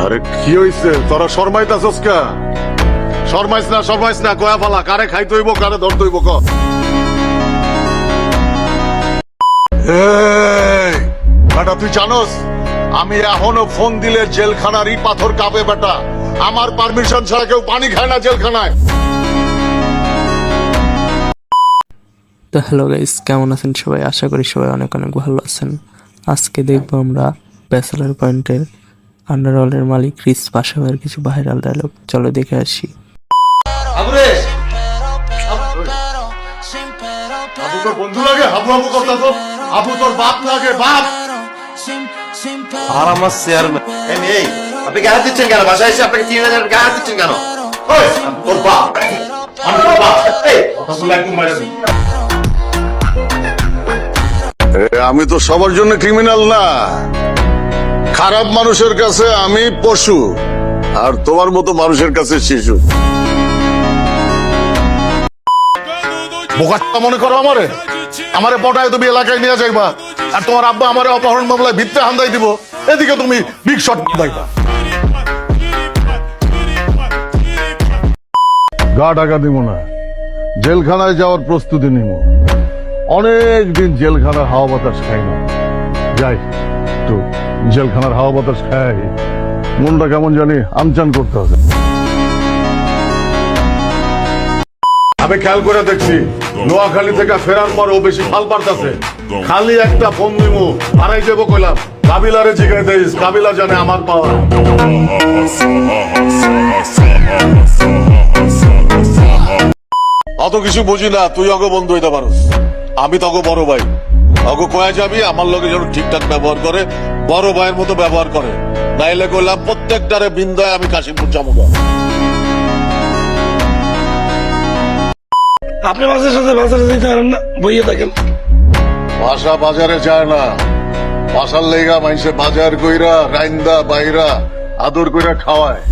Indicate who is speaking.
Speaker 1: আরে কি হইছে তোরা শর্মাইতাছস কা? শর্মাইস না কয়া ফালা, কারে খাইতে হইব কারে ধরতে হইব ক। এই বেটা তুই জানোস আমি এখনো ফোন দিলে জেলখানার ইট পাথর কাঁপে বেটা। আমার পারমিশন ছাড়া কেউ পানি খায় না জেলখানায়।
Speaker 2: তো হ্যালো গাইস, কেমন আছেন সবাই? আশা করি সবাই অনেক অনেক ভালো আছেন। আজকে দেখবো আমরা ব্যাচেলার পয়েন্টের আন্ডারওয়ার্ল্ডের মালিক রিস পাশাপাশি কিছু ভাইরাল ডায়লগ। চলো দেখে আসি।
Speaker 1: আবু তোর বন্ধু লাগে, হাবু হাবু করতাছ। আবু তোর বাপ লাগে, বাপ।
Speaker 3: আর আমার চেয়ারম্যান এই আপনি গায়ে দিচ্ছেন কেন? বাসায় এসে আপনাকে 3000 গায়ে দিচ্ছেন কেন?
Speaker 1: ওই, তোর বাপ। আমি তোর বাপ। এই, কথাগুলো একদম মাইরা দিই। আমি তো সবার জন্য ক্রিমিনাল না। খারাপ মানুষের কাছে আমি পশু, আর তোমার মতো মানুষের কাছে শিশু। বোকা মনে করো আমারে পটায় তুমি এলাকায় নিয়ে যাইবা, আর তোমার আব্বা আমারে অপহরণ মামলায় ভিত্তে হান্দাই দিব। এদিকে তুমি বিগ শট দাইবা। গা ঢাকা দিব না, জেলখানায় যাওয়ার প্রস্তুতি নিব। অনেক দিন জেলখানার হাওয়া বাতাস খাই না, যাই একটু জেলখানার হাওয়া বাতাস খাই। মনটা কেমন জানি আমচান করতে হবে। আমি খেয়াল করে দেখছি নোয়াখালী থেকে ফেরার পর ও বেশি ফাল পারতাছে। খালি একটা ফোন দিমু হারাই যাবো কইলাম। কাবিলারে জিগাই দেইস, কাবিলা জানে আমার পাওয়া। অত কিছু বুঝি না, তুই অগো বন্ধু হইতে পারস। আমি তগো বড় ভাই, অগো কয়া যাবি আমার লগে যেন ঠিকঠাক ব্যবহার করে, বড় ভাইয়ের মতো ব্যবহার করে। নাইলে কইলাম প্রত্যেকটারে বিন্দায় আমি কাশিমপুর যাবো।
Speaker 4: আপনি মাঝে সাথে বাজারে যেতে পারেন না, বইয়ে থাকেন।
Speaker 1: বাসা বাজারে যায় না, বাসার লেগা মানুষে বাজার কইরা রাইন্দা বাইরা আদর কইরা খাওয়ায়।